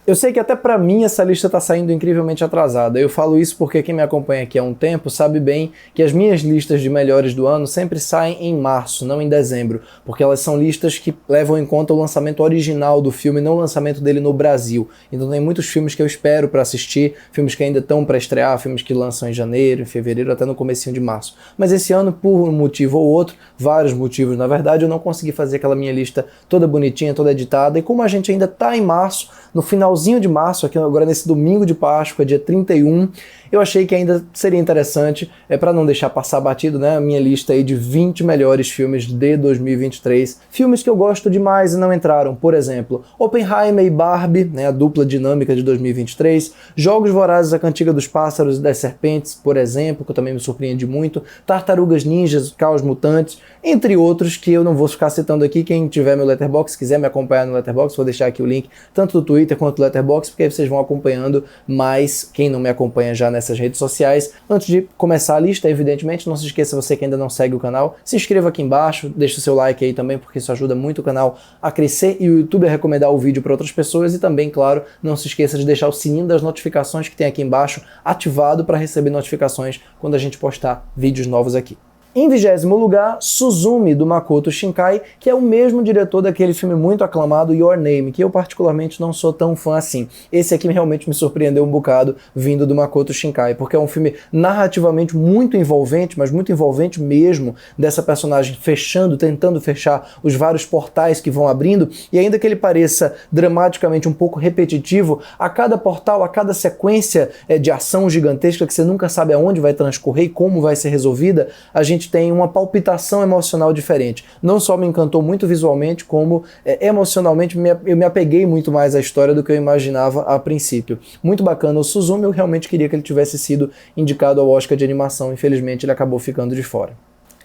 Eu sei que até pra mim essa lista tá saindo incrivelmente atrasada. Eu falo isso porque quem me acompanha aqui há um tempo sabe bem que as minhas listas de melhores do ano sempre saem em março, não em dezembro, porque elas são listas que levam em conta o lançamento original do filme, não o lançamento dele no Brasil. Então tem muitos filmes que eu espero pra assistir, filmes que ainda estão pra estrear, filmes que lançam em janeiro, em fevereiro, até no comecinho de março. Mas esse ano, por um motivo ou outro, vários motivos na verdade, eu não consegui fazer aquela minha lista toda bonitinha, toda editada, e como a gente ainda tá em março, no finalzinho de março, aqui agora nesse domingo de Páscoa, dia 31, eu achei que ainda seria interessante, para não deixar passar batido, né, a minha lista aí de 20 melhores filmes de 2023. Filmes que eu gosto demais e não entraram, por exemplo, Oppenheimer e Barbie, né, a dupla dinâmica de 2023, Jogos Vorazes, A Cantiga dos Pássaros e das Serpentes, por exemplo, que eu também me surpreendi muito, Tartarugas Ninjas, Caos Mutantes, entre outros que eu não vou ficar citando aqui. Quem tiver meu Letterboxd, quiser me acompanhar no Letterboxd, vou deixar aqui o link, tanto do Twitter quanto do Letterboxd, porque aí vocês vão acompanhando, mas quem não me acompanha já nessas redes sociais, antes de começar a lista, evidentemente, não se esqueça, você que ainda não segue o canal, se inscreva aqui embaixo, deixa o seu like aí também, porque isso ajuda muito o canal a crescer e o YouTube a recomendar o vídeo para outras pessoas, e também, claro, não se esqueça de deixar o sininho das notificações que tem aqui embaixo ativado para receber notificações quando a gente postar vídeos novos aqui. Em 20º lugar, Suzume, do Makoto Shinkai, que é o mesmo diretor daquele filme muito aclamado Your Name, que eu particularmente não sou tão fã assim. Esse aqui realmente me surpreendeu um bocado, vindo do Makoto Shinkai, porque é um filme narrativamente muito envolvente, mas muito envolvente mesmo, dessa personagem fechando, tentando fechar os vários portais que vão abrindo, e ainda que ele pareça dramaticamente um pouco repetitivo, a cada portal, a cada sequência de ação gigantesca que você nunca sabe aonde vai transcorrer e como vai ser resolvida, a gente tem uma palpitação emocional diferente. Não só me encantou muito visualmente, como emocionalmente eu me apeguei muito mais à história do que eu imaginava a princípio. Muito bacana o Suzume, eu realmente queria que ele tivesse sido indicado ao Oscar de animação, infelizmente ele acabou ficando de fora.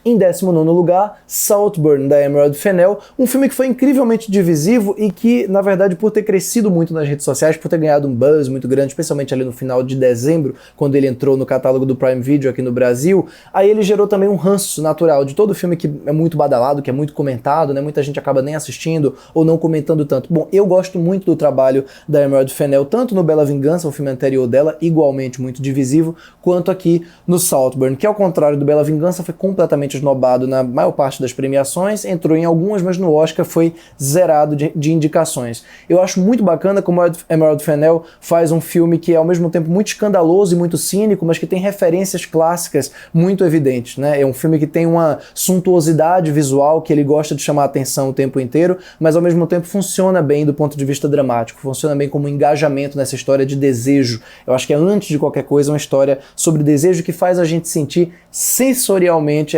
Em 19º lugar, Saltburn, da Emerald Fennell, um filme que foi incrivelmente divisivo e que, na verdade, por ter crescido muito nas redes sociais, por ter ganhado um buzz muito grande, especialmente ali no final de dezembro, quando ele entrou no catálogo do Prime Video aqui no Brasil, aí ele gerou também um ranço natural de todo filme que é muito badalado, que é muito comentado, né? Muita gente acaba nem assistindo ou não comentando tanto. Bom, eu gosto muito do trabalho da Emerald Fennell, tanto no Bela Vingança, o filme anterior dela, igualmente muito divisivo, quanto aqui no Saltburn, que ao contrário do Bela Vingança foi completamente esnobado na maior parte das premiações, entrou em algumas, mas no Oscar foi zerado de indicações. Eu acho muito bacana como a Emerald Fennell faz um filme que é ao mesmo tempo muito escandaloso e muito cínico, mas que tem referências clássicas muito evidentes, né? É um filme que tem uma suntuosidade visual que ele gosta de chamar a atenção o tempo inteiro, mas ao mesmo tempo funciona bem do ponto de vista dramático, funciona bem como um engajamento nessa história de desejo. Eu acho que é, antes de qualquer coisa, uma história sobre desejo que faz a gente sentir sensorialmente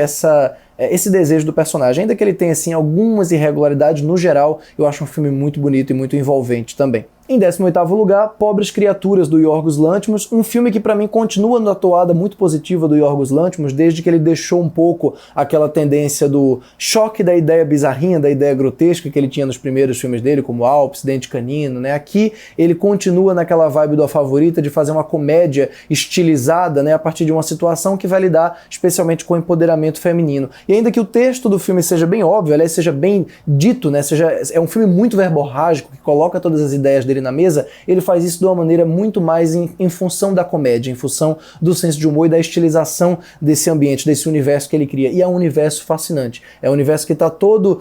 esse desejo do personagem. Ainda que ele tenha assim algumas irregularidades, no geral eu acho um filme muito bonito e muito envolvente também. Em 18º lugar, Pobres Criaturas, do Yorgos Lanthimos, um filme que para mim continua na toada muito positiva do Yorgos Lanthimos, desde que ele deixou um pouco aquela tendência do choque da ideia bizarrinha, da ideia grotesca que ele tinha nos primeiros filmes dele, como Alpes, Dente Canino, né? Aqui ele continua naquela vibe do A Favorita, de fazer uma comédia estilizada, né, a partir de uma situação que vai lidar especialmente com o empoderamento feminino. E ainda que o texto do filme seja bem óbvio, aliás, seja bem dito, né, é um filme muito verborrágico, que coloca todas as ideias dele na mesa, ele faz isso de uma maneira muito mais em função da comédia, em função do senso de humor e da estilização desse ambiente, desse universo que ele cria. E é um universo fascinante. É um universo que está todo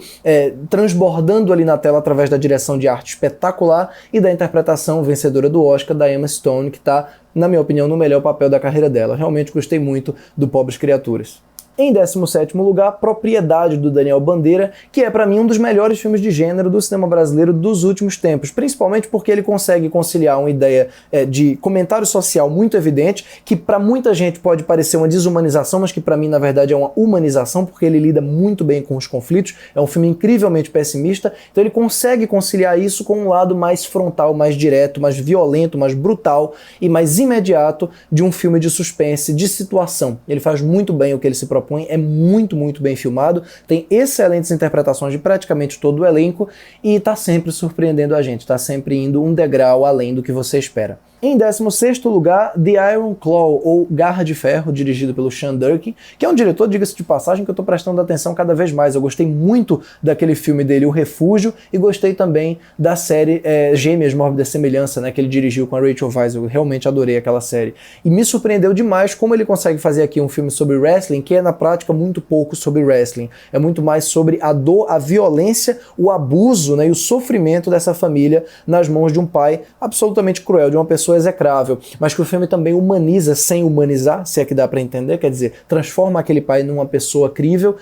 transbordando ali na tela através da direção de arte espetacular e da interpretação vencedora do Oscar da Emma Stone, que está, na minha opinião, no melhor papel da carreira dela. Realmente gostei muito do Pobres Criaturas. Em 17º lugar, Propriedade, do Daniel Bandeira, que é para mim um dos melhores filmes de gênero do cinema brasileiro dos últimos tempos, principalmente porque ele consegue conciliar uma ideia de comentário social muito evidente, que para muita gente pode parecer uma desumanização, mas que para mim na verdade é uma humanização, porque ele lida muito bem com os conflitos, é um filme incrivelmente pessimista, então ele consegue conciliar isso com um lado mais frontal, mais direto, mais violento, mais brutal e mais imediato de um filme de suspense, de situação. Ele faz muito bem o que ele se propõe, é muito, muito bem filmado, tem excelentes interpretações de praticamente todo o elenco e tá sempre surpreendendo a gente, tá sempre indo um degrau além do que você espera. Em 16º lugar, The Iron Claw, ou Garra de Ferro, dirigido pelo Sean Durkin, que é um diretor, diga-se de passagem, que eu estou prestando atenção cada vez mais. Eu gostei muito daquele filme dele, O Refúgio, e gostei também da série Gêmeas, Mórbida Semelhança, né, que ele dirigiu com a Rachel Weisz. Eu realmente adorei aquela série. E me surpreendeu demais como ele consegue fazer aqui um filme sobre wrestling, que é na prática muito pouco sobre wrestling. É muito mais sobre a dor, a violência, o abuso, né, e o sofrimento dessa família nas mãos de um pai absolutamente cruel, de uma pessoa execrável, mas que o filme também humaniza sem humanizar, se é que dá pra entender, quer dizer, transforma aquele pai numa pessoa crível,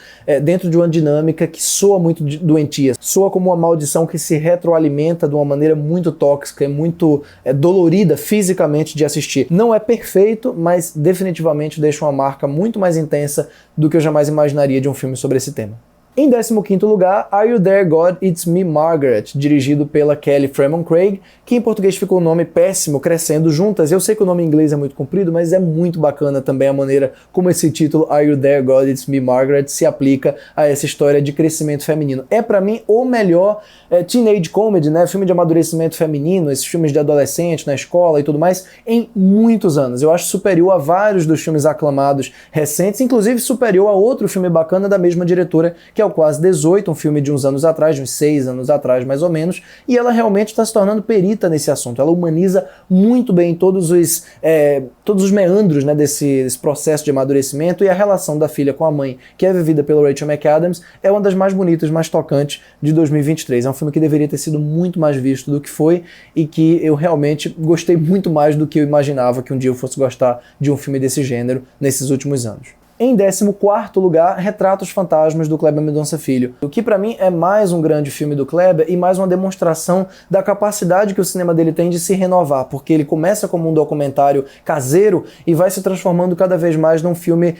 dentro de uma dinâmica que soa muito doentia, soa como uma maldição que se retroalimenta de uma maneira muito tóxica e muito dolorida fisicamente de assistir. Não é perfeito, mas definitivamente deixa uma marca muito mais intensa do que eu jamais imaginaria de um filme sobre esse tema. Em 15º lugar, Are You There, God? It's Me, Margaret, dirigido pela Kelly Fremon Craig, que em português ficou o nome péssimo, Crescendo Juntas. Eu sei que o nome em inglês é muito comprido, mas é muito bacana também a maneira como esse título, Are You There, God? It's Me, Margaret, se aplica a essa história de crescimento feminino. É pra mim o melhor teenage comedy, né? Filme de amadurecimento feminino, esses filmes de adolescente na escola e tudo mais, em muitos anos. Eu acho superior a vários dos filmes aclamados recentes, inclusive superior a outro filme bacana da mesma diretora, que é o Quase 18, um filme de uns anos atrás, de uns 6 anos atrás mais ou menos, e ela realmente está se tornando perita nesse assunto. Ela humaniza muito bem todos os meandros, né, desse processo de amadurecimento, e a relação da filha com a mãe, que é vivida pelo Rachel McAdams, é uma das mais bonitas, mais tocantes de 2023. É um filme que deveria ter sido muito mais visto do que foi, e que eu realmente gostei muito mais do que eu imaginava que um dia eu fosse gostar de um filme desse gênero nesses últimos anos. Em 14º lugar, Retratos Fantasmas, do Kleber Mendonça Filho, o que pra mim é mais um grande filme do Kleber e mais uma demonstração da capacidade que o cinema dele tem de se renovar, porque ele começa como um documentário caseiro e vai se transformando cada vez mais num filme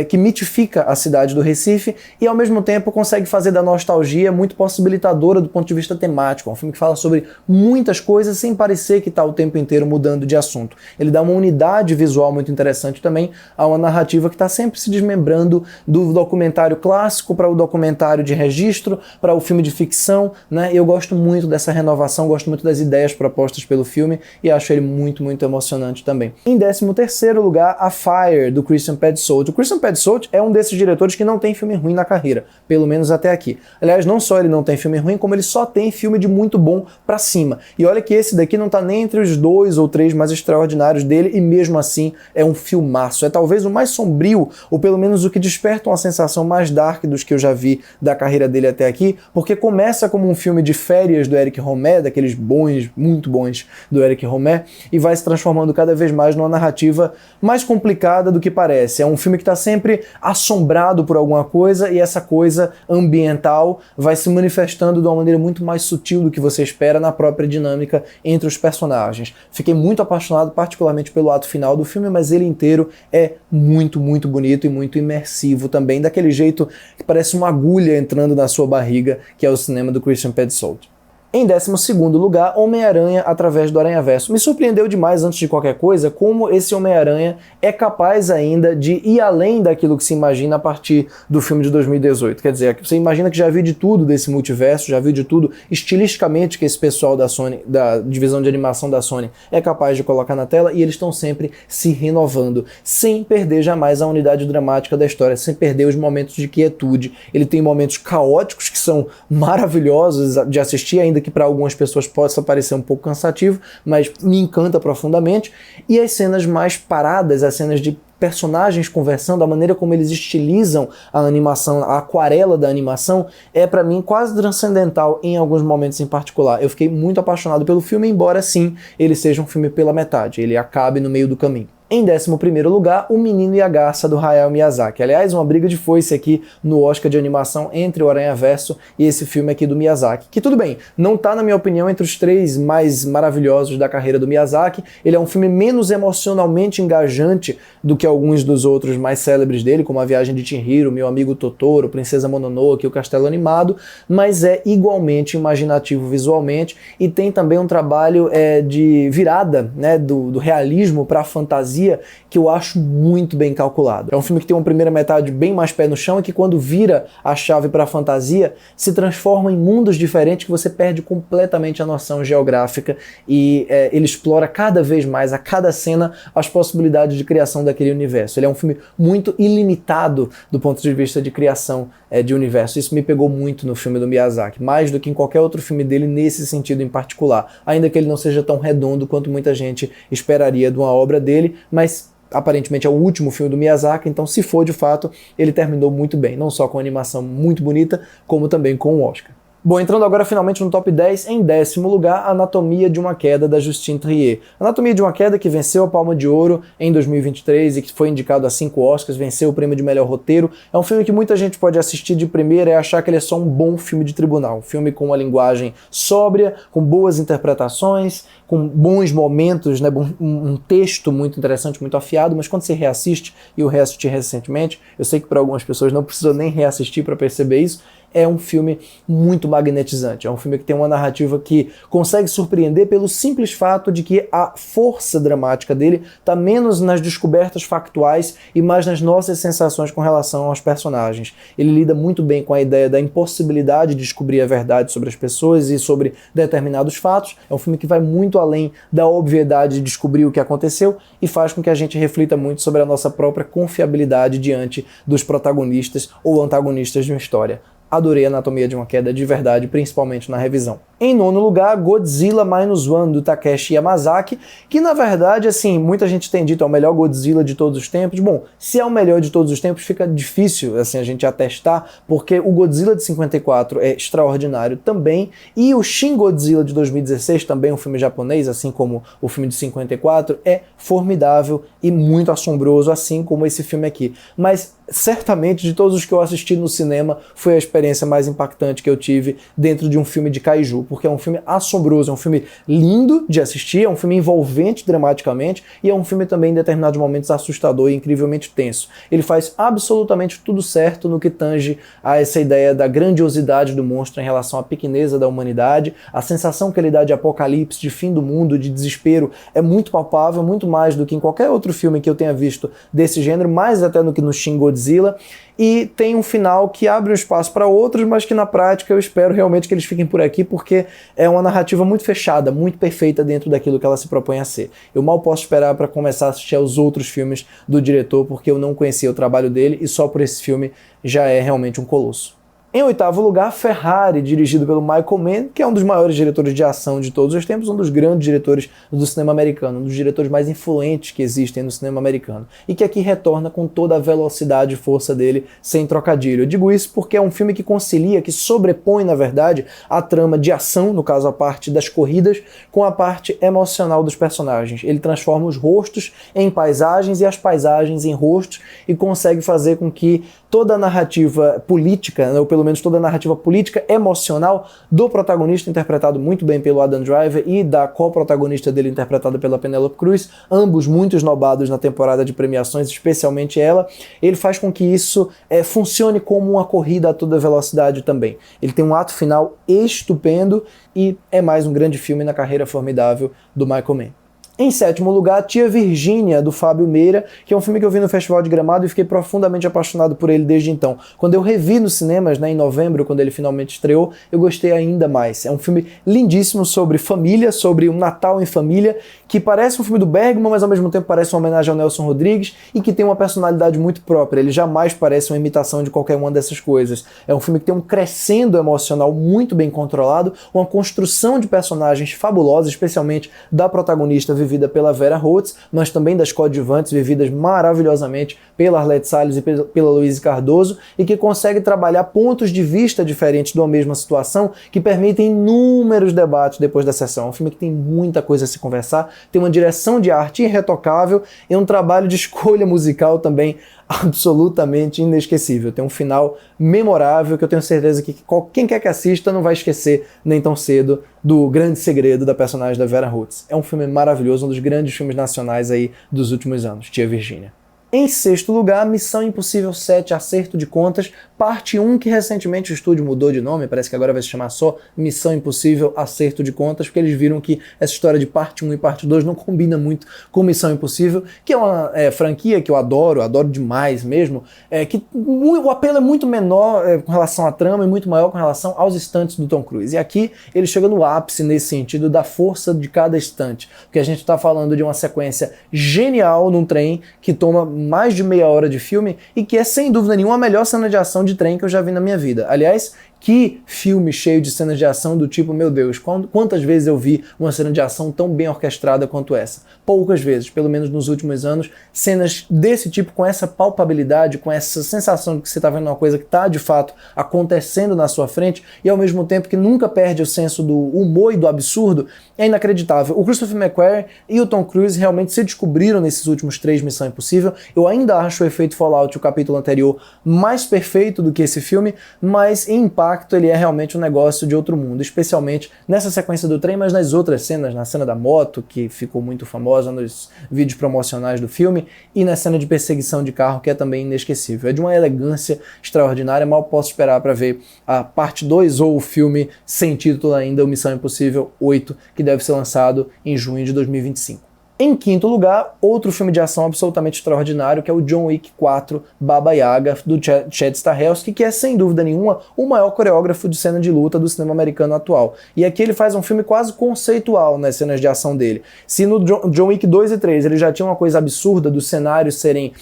que mitifica a cidade do Recife e ao mesmo tempo consegue fazer da nostalgia muito possibilitadora do ponto de vista temático. É um filme que fala sobre muitas coisas sem parecer que está o tempo inteiro mudando de assunto. Ele dá uma unidade visual muito interessante também a uma narrativa que está sempre se desmembrando do documentário clássico para o documentário de registro, para o filme de ficção, né? Eu gosto muito dessa renovação, gosto muito das ideias propostas pelo filme e acho ele muito, muito emocionante também. Em 13º lugar, A Fire, do Christian Petzold. O Christian Petzold é um desses diretores que não tem filme ruim na carreira, pelo menos até aqui. Aliás, não só ele não tem filme ruim, como ele só tem filme de muito bom pra cima. E olha que esse daqui não tá nem entre os 2 ou 3 mais extraordinários dele, e mesmo assim é um filmaço. É talvez o mais sombrio, ou pelo menos o que desperta uma sensação mais dark dos que eu já vi da carreira dele até aqui, porque começa como um filme de férias do Eric Romer, daqueles bons, muito bons do Eric Romer, e vai se transformando cada vez mais numa narrativa mais complicada do que parece. É um filme que está sempre assombrado por alguma coisa, e essa coisa ambiental vai se manifestando de uma maneira muito mais sutil do que você espera na própria dinâmica entre os personagens. Fiquei muito apaixonado particularmente pelo ato final do filme, mas ele inteiro é muito, muito bonito e muito imersivo também, daquele jeito que parece uma agulha entrando na sua barriga, que é o cinema do Christian Petzold. Em 12º lugar, Homem-Aranha através do Aranhaverso. Me surpreendeu demais, antes de qualquer coisa, como esse Homem-Aranha é capaz ainda de ir além daquilo que se imagina a partir do filme de 2018. Quer dizer, você imagina que já viu de tudo desse multiverso, já viu de tudo estilisticamente que esse pessoal da Sony, da divisão de animação da Sony, é capaz de colocar na tela, e eles estão sempre se renovando, sem perder jamais a unidade dramática da história, sem perder os momentos de quietude. Ele tem momentos caóticos que são maravilhosos de assistir, ainda que para algumas pessoas possa parecer um pouco cansativo, mas me encanta profundamente, e as cenas mais paradas, as cenas de personagens conversando, a maneira como eles estilizam a animação, a aquarela da animação, é para mim quase transcendental em alguns momentos em particular. Eu fiquei muito apaixonado pelo filme, embora sim, ele seja um filme pela metade, ele acabe no meio do caminho. Em 11º lugar, O Menino e a Garça, do Hayao Miyazaki. Aliás, uma briga de foice aqui no Oscar de animação entre o Aranhaverso e esse filme aqui do Miyazaki. Que tudo bem, não tá, na minha opinião, entre os 3 mais maravilhosos da carreira do Miyazaki. Ele é um filme menos emocionalmente engajante do que alguns dos outros mais célebres dele, como A Viagem de Chihiro, Meu Amigo Totoro, Princesa Mononoke, O Castelo Animado, mas é igualmente imaginativo visualmente e tem também um trabalho de virada, né, do realismo para a fantasia fantasia que eu acho muito bem calculado. É um filme que tem uma primeira metade bem mais pé no chão e que quando vira a chave para a fantasia, se transforma em mundos diferentes que você perde completamente a noção geográfica e ele explora cada vez mais, a cada cena, as possibilidades de criação daquele universo. Ele é um filme muito ilimitado do ponto de vista de criação de universo. Isso me pegou muito no filme do Miyazaki, mais do que em qualquer outro filme dele nesse sentido em particular, ainda que ele não seja tão redondo quanto muita gente esperaria de uma obra dele, mas aparentemente é o último filme do Miyazaki, então se for de fato, ele terminou muito bem, não só com uma animação muito bonita, como também com o Oscar. Bom, entrando agora finalmente no top 10, em 10º lugar, Anatomia de uma Queda, da Justine Triet. Anatomia de uma Queda, que venceu a Palma de Ouro em 2023 e que foi indicado a 5 Oscars, venceu o prêmio de melhor roteiro. É um filme que muita gente pode assistir de primeira e achar que ele é só um bom filme de tribunal. Um filme com uma linguagem sóbria, com boas interpretações, com bons momentos, né, um texto muito interessante, muito afiado, mas quando você reassiste, e eu reassisti recentemente, eu sei que para algumas pessoas não precisou nem reassistir para perceber isso, é um filme muito magnetizante, é um filme que tem uma narrativa que consegue surpreender pelo simples fato de que a força dramática dele está menos nas descobertas factuais e mais nas nossas sensações com relação aos personagens. Ele lida muito bem com a ideia da impossibilidade de descobrir a verdade sobre as pessoas e sobre determinados fatos. É um filme que vai muito além da obviedade de descobrir o que aconteceu e faz com que a gente reflita muito sobre a nossa própria confiabilidade diante dos protagonistas ou antagonistas de uma história. Adorei Anatomia de uma Queda de verdade, principalmente na revisão. Em 9º lugar, Godzilla Minus One, do Takeshi Yamazaki, que na verdade, assim, muita gente tem dito é o melhor Godzilla de todos os tempos. Bom, se é o melhor de todos os tempos, fica difícil, assim, a gente atestar, porque o Godzilla de 54 é extraordinário também, e o Shin Godzilla de 2016, também um filme japonês, assim como o filme de 54, é formidável e muito assombroso, assim como esse filme aqui. Mas certamente, de todos os que eu assisti no cinema, foi a experiência mais impactante que eu tive dentro de um filme de kaiju, porque é um filme assombroso, é um filme lindo de assistir, é um filme envolvente dramaticamente e é um filme também em determinados momentos assustador e incrivelmente tenso. Ele faz absolutamente tudo certo no que tange a essa ideia da grandiosidade do monstro em relação à pequeneza da humanidade, a sensação que ele dá de apocalipse, de fim do mundo, de desespero, é muito palpável, muito mais do que em qualquer outro filme que eu tenha visto desse gênero, mais até do que no Shin Godzilla, e tem um final que abre um espaço para outros, mas que na prática eu espero realmente que eles fiquem por aqui, porque é uma narrativa muito fechada, muito perfeita dentro daquilo que ela se propõe a ser. Eu mal posso esperar para começar a assistir aos outros filmes do diretor, porque eu não conhecia o trabalho dele e só por esse filme já é realmente um colosso. Em 8º lugar, Ferrari, dirigido pelo Michael Mann, que é um dos maiores diretores de ação de todos os tempos, um dos grandes diretores do cinema americano, um dos diretores mais influentes que existem no cinema americano, e que aqui retorna com toda a velocidade e força dele, sem trocadilho. Eu digo isso porque é um filme que concilia, que sobrepõe, na verdade, a trama de ação, no caso a parte das corridas, com a parte emocional dos personagens. Ele transforma os rostos em paisagens e as paisagens em rostos e consegue fazer com que toda a narrativa política, ou pelo menos toda a narrativa política emocional do protagonista, interpretado muito bem pelo Adam Driver, e da co-protagonista dele, interpretada pela Penélope Cruz, ambos muito esnobados na temporada de premiações, especialmente ela, ele faz com que isso funcione como uma corrida a toda velocidade também. Ele tem um ato final estupendo e é mais um grande filme na carreira formidável do Michael Mann. Em 7º lugar, Tia Virgínia, do Fábio Meira, que é um filme que eu vi no Festival de Gramado e fiquei profundamente apaixonado por ele desde então. Quando eu revi nos cinemas, em novembro, quando ele finalmente estreou, eu gostei ainda mais. É um filme lindíssimo sobre família, sobre um Natal em família, que parece um filme do Bergman, mas ao mesmo tempo parece uma homenagem ao Nelson Rodrigues e que tem uma personalidade muito própria. Ele jamais parece uma imitação de qualquer uma dessas coisas. É um filme que tem um crescendo emocional muito bem controlado, uma construção de personagens fabulosa, especialmente da protagonista vivida pela Vera Holtz, mas também das coadjuvantes vividas maravilhosamente pela Arlette Salles e pela Luísa Cardoso, e que consegue trabalhar pontos de vista diferentes de uma mesma situação que permitem inúmeros debates depois da sessão. É um filme que tem muita coisa a se conversar, tem uma direção de arte irretocável e um trabalho de escolha musical também absolutamente inesquecível. Tem um final memorável que eu tenho certeza que quem quer que assista não vai esquecer nem tão cedo do grande segredo da personagem da Vera Holtz. É um filme maravilhoso, um dos grandes filmes nacionais aí dos últimos anos, Tia Virgínia. Em sexto lugar, Missão Impossível 7, Acerto de Contas, parte 1, que recentemente o estúdio mudou de nome, parece que agora vai se chamar só Missão Impossível Acerto de Contas, porque eles viram que essa história de parte 1 e parte 2 não combina muito com Missão Impossível, que é uma franquia que eu adoro demais mesmo, que o apelo é muito menor com relação à trama e muito maior com relação aos instantes do Tom Cruise. E aqui ele chega no ápice nesse sentido da força de cada instante, porque a gente está falando de uma sequência genial num trem que toma mais de meia hora de filme e que é sem dúvida nenhuma a melhor cena de ação de trem que eu já vi na minha vida. Aliás, que filme cheio de cenas de ação do tipo, meu Deus, quantas vezes eu vi uma cena de ação tão bem orquestrada quanto essa? Poucas vezes, pelo menos nos últimos anos, cenas desse tipo com essa palpabilidade, com essa sensação de que você está vendo uma coisa que está de fato acontecendo na sua frente e ao mesmo tempo que nunca perde o senso do humor e do absurdo, é inacreditável. O Christopher McQuarrie e o Tom Cruise realmente se descobriram nesses últimos 3 Missão Impossível. Eu ainda acho o efeito Fallout, o capítulo anterior, mais perfeito do que esse filme, mas em impacto ele é realmente um negócio de outro mundo, especialmente nessa sequência do trem, mas nas outras cenas, na cena da moto, que ficou muito famosa nos vídeos promocionais do filme, e na cena de perseguição de carro, que é também inesquecível. É de uma elegância extraordinária, mal posso esperar para ver a parte 2 ou o filme sem título ainda, o Missão Impossível 8, que deve ser lançado em junho de 2025. Em quinto lugar, outro filme de ação absolutamente extraordinário, que é o John Wick 4, Baba Yaga, do Chad Stahelski, que é sem dúvida nenhuma o maior coreógrafo de cena de luta do cinema americano atual. E aqui ele faz um filme quase conceitual nas cenas de ação dele. Se no John Wick 2 e 3 ele já tinha uma coisa absurda dos cenários serem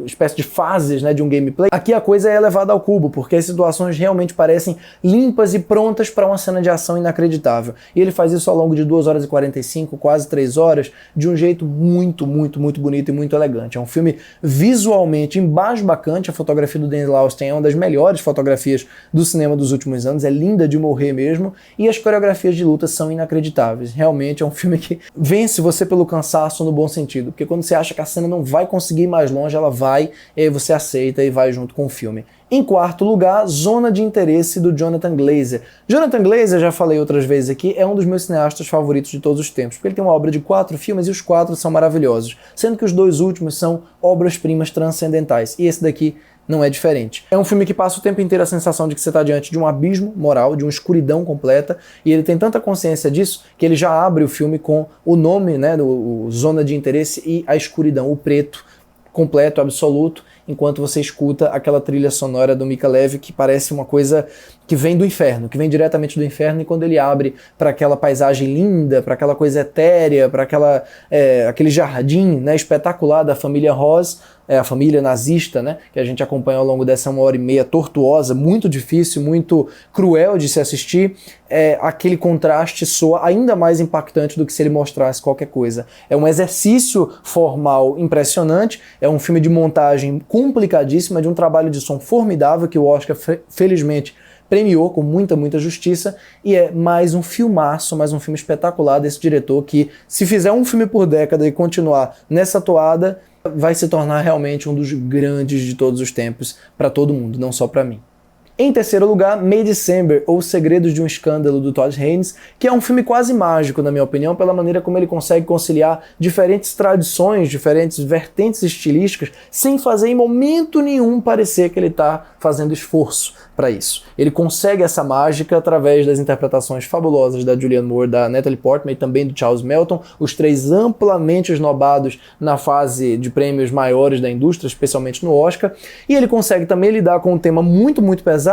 espécie de fases, né, de um gameplay, aqui a coisa é elevada ao cubo, porque as situações realmente parecem limpas e prontas para uma cena de ação inacreditável. E ele faz isso ao longo de 2 horas e 45, quase 3 horas, de um jeito muito bonito e muito elegante. É um filme visualmente embasbacante, a fotografia do Denzel Austin é uma das melhores fotografias do cinema dos últimos anos, é linda de morrer mesmo, e as coreografias de luta são inacreditáveis. Realmente é um filme que vence você pelo cansaço no bom sentido, porque quando você acha que a cena não vai conseguir ir mais longe, ela vai, e aí você aceita e vai junto com o filme. Em quarto lugar, Zona de Interesse, do Jonathan Glazer. Jonathan Glazer, já falei outras vezes aqui, é um dos meus cineastas favoritos de todos os tempos, porque ele tem uma obra de 4 filmes e os 4 são maravilhosos, sendo que os 2 últimos são obras-primas transcendentais, e esse daqui não é diferente. É um filme que passa o tempo inteiro a sensação de que você está diante de um abismo moral, de uma escuridão completa, e ele tem tanta consciência disso que ele já abre o filme com o nome, né, do Zona de Interesse e a escuridão, o preto completo, absoluto, enquanto você escuta aquela trilha sonora do Mika Levi que parece uma coisa que vem do inferno, que vem diretamente do inferno, e quando ele abre para aquela paisagem linda, para aquela coisa etérea, para aquele jardim, né, espetacular da família Ross, a família nazista, né, que a gente acompanha ao longo dessa 1h30 tortuosa, muito difícil, muito cruel de se assistir, aquele contraste soa ainda mais impactante do que se ele mostrasse qualquer coisa. É um exercício formal impressionante, é um filme de montagem complicadíssima, de um trabalho de som formidável que o Oscar, felizmente, premiou com muita justiça, e é mais um filmaço, mais um filme espetacular desse diretor que, se fizer um filme por década e continuar nessa toada, vai se tornar realmente um dos grandes de todos os tempos para todo mundo, não só para mim. Em terceiro lugar, May December, ou Segredos de um Escândalo, do Todd Haynes, que é um filme quase mágico, na minha opinião, pela maneira como ele consegue conciliar diferentes tradições, diferentes vertentes estilísticas, sem fazer em momento nenhum parecer que ele está fazendo esforço para isso. Ele consegue essa mágica através das interpretações fabulosas da Julianne Moore, da Natalie Portman e também do Charles Melton, os 3 amplamente esnobados na fase de prêmios maiores da indústria, especialmente no Oscar, e ele consegue também lidar com um tema muito pesado,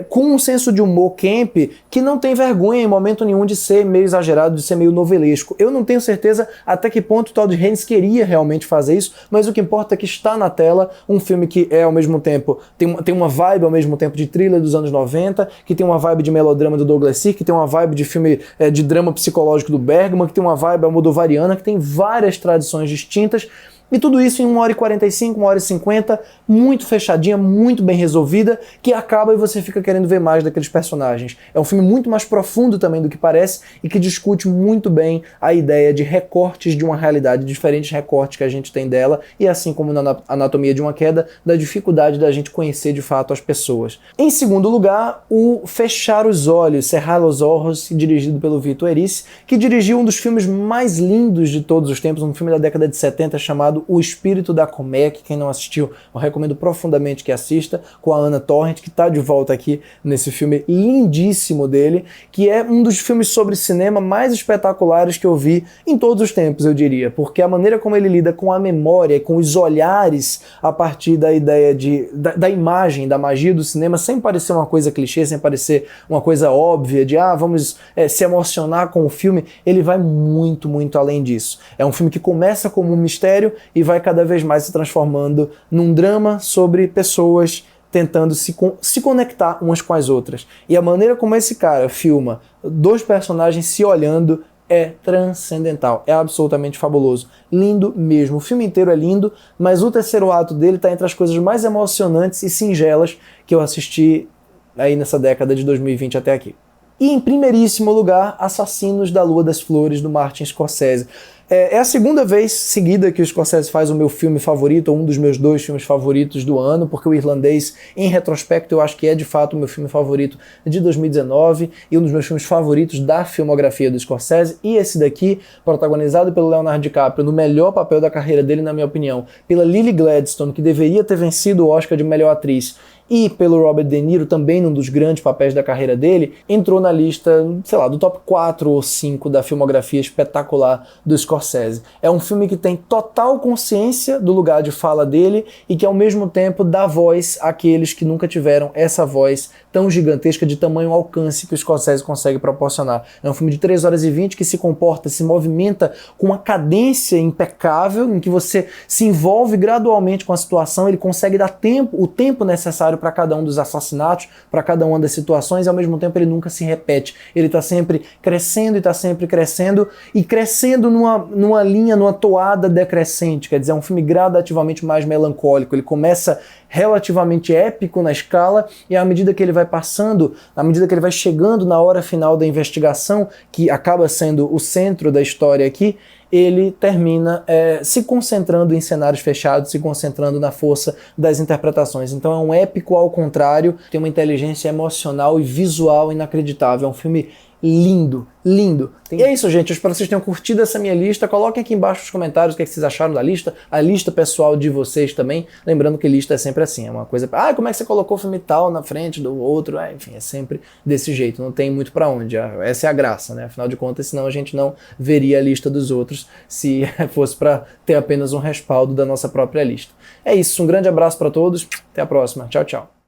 com um senso de humor camp que não tem vergonha em momento nenhum de ser meio exagerado, de ser meio novelesco. Eu não tenho certeza até que ponto Todd Haynes queria realmente fazer isso, mas o que importa é que está na tela um filme que ao mesmo tempo, tem uma vibe ao mesmo tempo de thriller dos anos 90, que tem uma vibe de melodrama do Douglas Sirk, que tem uma vibe de filme de drama psicológico do Bergman, que tem uma vibe almodovariana, que tem várias tradições distintas, e tudo isso em 1h45, 1h50, muito fechadinha, muito bem resolvida, que acaba e você fica querendo ver mais daqueles personagens. É um filme muito mais profundo também do que parece e que discute muito bem a ideia de recortes de uma realidade, diferentes recortes que a gente tem dela, e assim como na Anatomia de uma Queda, da dificuldade da gente conhecer de fato as pessoas. Em segundo lugar, o Fechar os Olhos, Cerrar los Ojos, dirigido pelo Vito Erice, que dirigiu um dos filmes mais lindos de todos os tempos, um filme da década de 70 chamado chamado O Espírito da Colmeia, que quem não assistiu, eu recomendo profundamente que assista, com a Anna Torrent, que está de volta aqui nesse filme lindíssimo dele, que é um dos filmes sobre cinema mais espetaculares que eu vi em todos os tempos, eu diria, porque a maneira como ele lida com a memória, com os olhares a partir da ideia da imagem, da magia do cinema, sem parecer uma coisa clichê, sem parecer uma coisa óbvia de vamos se emocionar com o filme, ele vai muito, muito além disso. É um filme que começa como um mistério e vai cada vez mais se transformando num drama sobre pessoas tentando se conectar umas com as outras. E a maneira como esse cara filma dois personagens se olhando é transcendental, é absolutamente fabuloso, lindo mesmo. O filme inteiro é lindo, mas o terceiro ato dele está entre as coisas mais emocionantes e singelas que eu assisti aí nessa década de 2020 até aqui. E em primeiríssimo lugar, Assassinos da Lua das Flores, do Martin Scorsese. É a segunda vez seguida que o Scorsese faz o meu filme favorito, ou um dos meus 2 filmes favoritos do ano, porque o Irlandês, em retrospecto, eu acho que é de fato o meu filme favorito de 2019 e um dos meus filmes favoritos da filmografia do Scorsese. E esse daqui, protagonizado pelo Leonardo DiCaprio, no melhor papel da carreira dele, na minha opinião, pela Lily Gladstone, que deveria ter vencido o Oscar de melhor atriz, e pelo Robert De Niro, também num dos grandes papéis da carreira dele, entrou na lista, sei lá, do top 4 ou 5 da filmografia espetacular do Scorsese. É um filme que tem total consciência do lugar de fala dele e que ao mesmo tempo dá voz àqueles que nunca tiveram essa voz tão gigantesca, de tamanho alcance que o Scorsese consegue proporcionar. É um filme de 3 horas e 20 que se comporta, se movimenta com uma cadência impecável, em que você se envolve gradualmente com a situação, ele consegue dar o tempo necessário para cada um dos assassinatos, para cada uma das situações, e ao mesmo tempo ele nunca se repete. Ele está sempre crescendo e está sempre crescendo, e crescendo numa linha, numa toada decrescente, quer dizer, é um filme gradativamente mais melancólico. Ele começa relativamente épico na escala, e à medida que ele vai passando, à medida que ele vai chegando na hora final da investigação, que acaba sendo o centro da história aqui, ele termina se concentrando em cenários fechados, se concentrando na força das interpretações. Então é um épico ao contrário, tem uma inteligência emocional e visual inacreditável. É um filme lindo, lindo. E é isso, gente. Eu espero que vocês tenham curtido essa minha lista. Coloquem aqui embaixo nos comentários o que vocês acharam da lista, a lista pessoal de vocês também. Lembrando que lista é sempre assim, é uma coisa... como é que você colocou o filme tal na frente do outro? Enfim, é sempre desse jeito, não tem muito pra onde. Essa é a graça, né? Afinal de contas, senão a gente não veria a lista dos outros se fosse pra ter apenas um respaldo da nossa própria lista. É isso, um grande abraço pra todos, até a próxima. Tchau, tchau.